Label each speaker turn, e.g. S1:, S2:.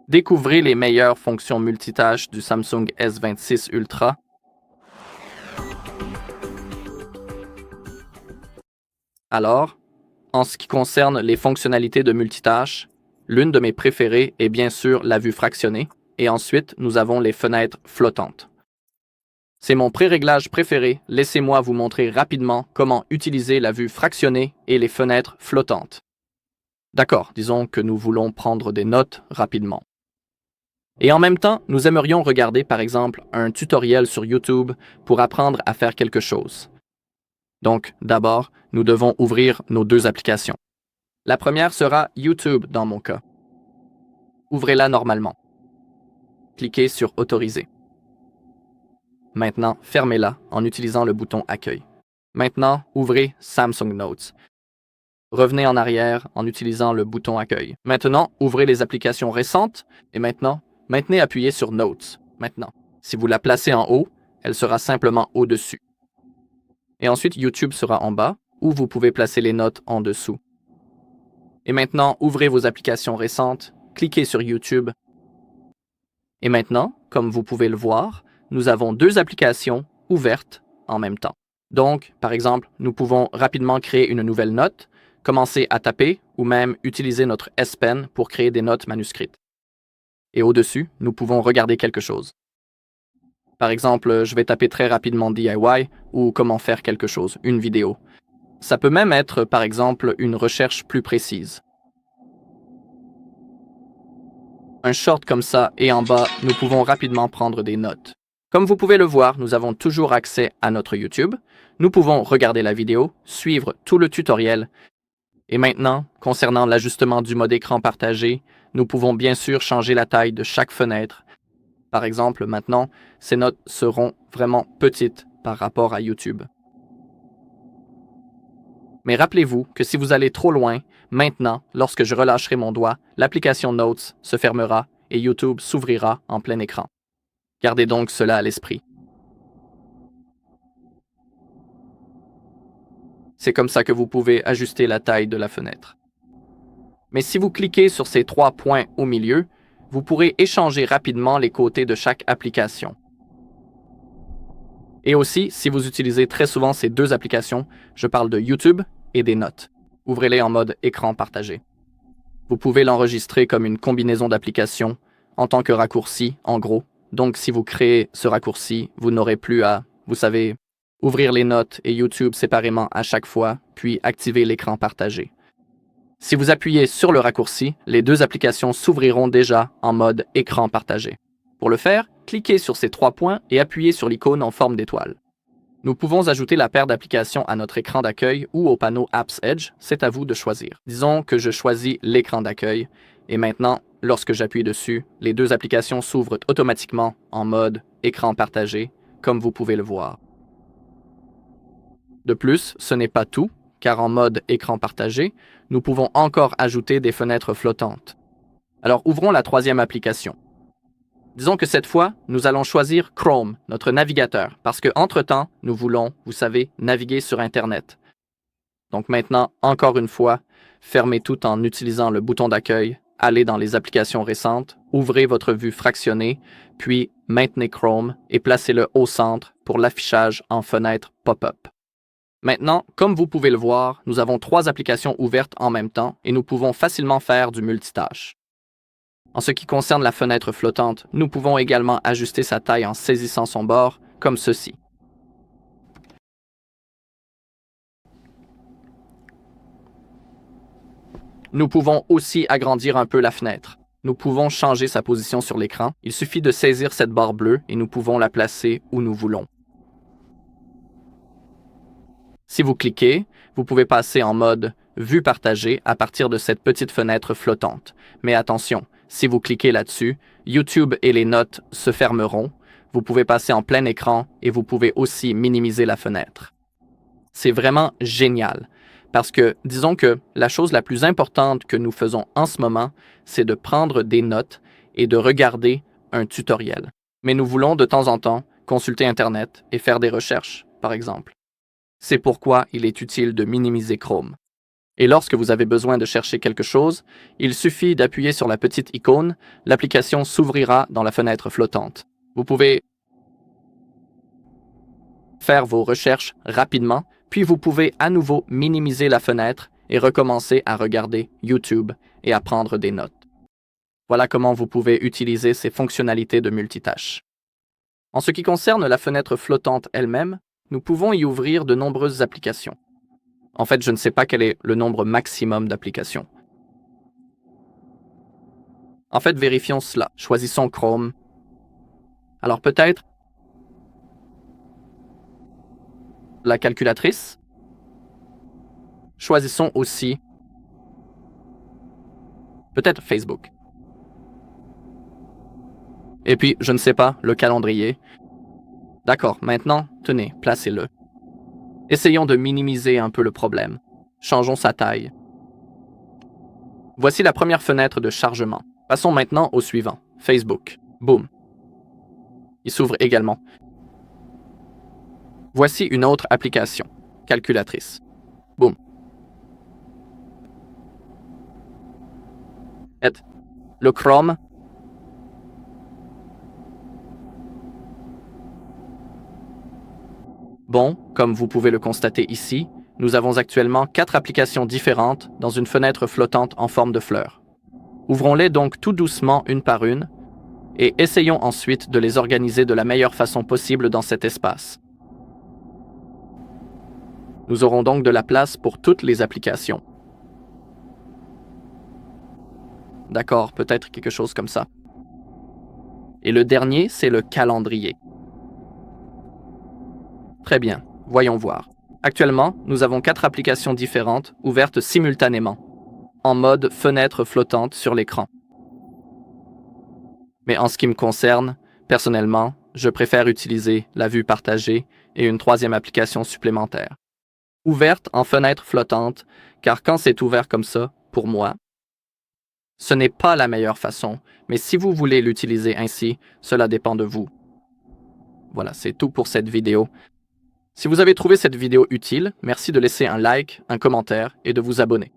S1: Découvrez les meilleures fonctions multitâches du Samsung S26 Ultra. Alors, en ce qui concerne les fonctionnalités de multitâche, l'une de mes préférées est bien sûr la vue fractionnée, et ensuite nous avons les fenêtres flottantes. C'est mon pré-réglage préféré, laissez-moi vous montrer rapidement comment utiliser la vue fractionnée et les fenêtres flottantes. D'accord, disons que nous voulons prendre des notes rapidement. Et en même temps, nous aimerions regarder par exemple un tutoriel sur YouTube pour apprendre à faire quelque chose. Donc, d'abord, nous devons ouvrir nos deux applications. La première sera YouTube dans mon cas. Ouvrez-la normalement. Cliquez sur Autoriser. Maintenant, fermez-la en utilisant le bouton Accueil. Maintenant, ouvrez Samsung Notes. Revenez en arrière en utilisant le bouton Accueil. Maintenant, ouvrez les applications récentes et maintenant, maintenez appuyé sur Notes. Maintenant, si vous la placez en haut, elle sera simplement au-dessus. Et ensuite, YouTube sera en bas, où vous pouvez placer les notes en dessous. Et maintenant, ouvrez vos applications récentes, cliquez sur YouTube. Et maintenant, comme vous pouvez le voir, nous avons deux applications ouvertes en même temps. Donc, par exemple, nous pouvons rapidement créer une nouvelle note, commencer à taper ou même utiliser notre S Pen pour créer des notes manuscrites. Et au-dessus, nous pouvons regarder quelque chose. Par exemple, je vais taper très rapidement DIY ou comment faire quelque chose, une vidéo. Ça peut même être, par exemple, une recherche plus précise. Un short comme ça et en bas, nous pouvons rapidement prendre des notes. Comme vous pouvez le voir, nous avons toujours accès à notre YouTube. Nous pouvons regarder la vidéo, suivre tout le tutoriel. Et maintenant, concernant l'ajustement du mode écran partagé, nous pouvons bien sûr changer la taille de chaque fenêtre. Par exemple, maintenant, ces notes seront vraiment petites par rapport à YouTube. Mais rappelez-vous que si vous allez trop loin, maintenant, lorsque je relâcherai mon doigt, l'application Notes se fermera et YouTube s'ouvrira en plein écran. Gardez donc cela à l'esprit. C'est comme ça que vous pouvez ajuster la taille de la fenêtre. Mais si vous cliquez sur ces trois points au milieu, vous pourrez échanger rapidement les côtés de chaque application. Et aussi, si vous utilisez très souvent ces deux applications, je parle de YouTube et des notes. Ouvrez-les en mode écran partagé. Vous pouvez l'enregistrer comme une combinaison d'applications en tant que raccourci, en gros. Donc, si vous créez ce raccourci, vous n'aurez plus à, vous savez, ouvrir les notes et YouTube séparément à chaque fois, puis activer l'écran partagé. Si vous appuyez sur le raccourci, les deux applications s'ouvriront déjà en mode écran partagé. Pour le faire, cliquez sur ces trois points et appuyez sur l'icône en forme d'étoile. Nous pouvons ajouter la paire d'applications à notre écran d'accueil ou au panneau Apps Edge, c'est à vous de choisir. Disons que je choisis l'écran d'accueil et maintenant, lorsque j'appuie dessus, les deux applications s'ouvrent automatiquement en mode écran partagé, comme vous pouvez le voir. De plus, ce n'est pas tout, car en mode écran partagé, nous pouvons encore ajouter des fenêtres flottantes. Alors ouvrons la troisième application. Disons que cette fois, nous allons choisir Chrome, notre navigateur, parce qu'entre-temps, nous voulons, vous savez, naviguer sur Internet. Donc maintenant, encore une fois, fermez tout en utilisant le bouton d'accueil, allez dans les applications récentes, ouvrez votre vue fractionnée, puis maintenez Chrome et placez-le au centre pour l'affichage en fenêtre pop-up. Maintenant, comme vous pouvez le voir, nous avons trois applications ouvertes en même temps et nous pouvons facilement faire du multitâche. En ce qui concerne la fenêtre flottante, nous pouvons également ajuster sa taille en saisissant son bord, comme ceci. Nous pouvons aussi agrandir un peu la fenêtre. Nous pouvons changer sa position sur l'écran. Il suffit de saisir cette barre bleue et nous pouvons la placer où nous voulons. Si vous cliquez, vous pouvez passer en mode « Vue partagée » à partir de cette petite fenêtre flottante. Mais attention, si vous cliquez là-dessus, YouTube et les notes se fermeront. Vous pouvez passer en plein écran et vous pouvez aussi minimiser la fenêtre. C'est vraiment génial parce que, disons que la chose la plus importante que nous faisons en ce moment, c'est de prendre des notes et de regarder un tutoriel. Mais nous voulons de temps en temps consulter Internet et faire des recherches, par exemple. C'est pourquoi il est utile de minimiser Chrome. Et lorsque vous avez besoin de chercher quelque chose, il suffit d'appuyer sur la petite icône, l'application s'ouvrira dans la fenêtre flottante. Vous pouvez faire vos recherches rapidement, puis vous pouvez à nouveau minimiser la fenêtre et recommencer à regarder YouTube et à prendre des notes. Voilà comment vous pouvez utiliser ces fonctionnalités de multitâche. En ce qui concerne la fenêtre flottante elle-même, nous pouvons y ouvrir de nombreuses applications. En fait, je ne sais pas quel est le nombre maximum d'applications. En fait, vérifions cela. Choisissons Chrome. Alors peut-être la calculatrice. Choisissons aussi peut-être Facebook. Et puis, je ne sais pas, le calendrier. D'accord, maintenant, tenez, placez-le. Essayons de minimiser un peu le problème. Changeons sa taille. Voici la première fenêtre de chargement. Passons maintenant au suivant, Facebook. Boum. Il s'ouvre également. Voici une autre application, calculatrice. Boum. Et le Chrome. Bon, comme vous pouvez le constater ici, nous avons actuellement 4 applications différentes dans une fenêtre flottante en forme de fleur. Ouvrons-les donc tout doucement une par une et essayons ensuite de les organiser de la meilleure façon possible dans cet espace. Nous aurons donc de la place pour toutes les applications. D'accord, peut-être quelque chose comme ça. Et le dernier, c'est le calendrier. Très bien, voyons voir. Actuellement, nous avons 4 applications différentes ouvertes simultanément, en mode fenêtre flottante sur l'écran. Mais en ce qui me concerne, personnellement, je préfère utiliser la vue partagée et une troisième application supplémentaire. Ouverte en fenêtre flottante, car quand c'est ouvert comme ça, pour moi, ce n'est pas la meilleure façon, mais si vous voulez l'utiliser ainsi, cela dépend de vous. Voilà, c'est tout pour cette vidéo. Si vous avez trouvé cette vidéo utile, merci de laisser un like, un commentaire et de vous abonner.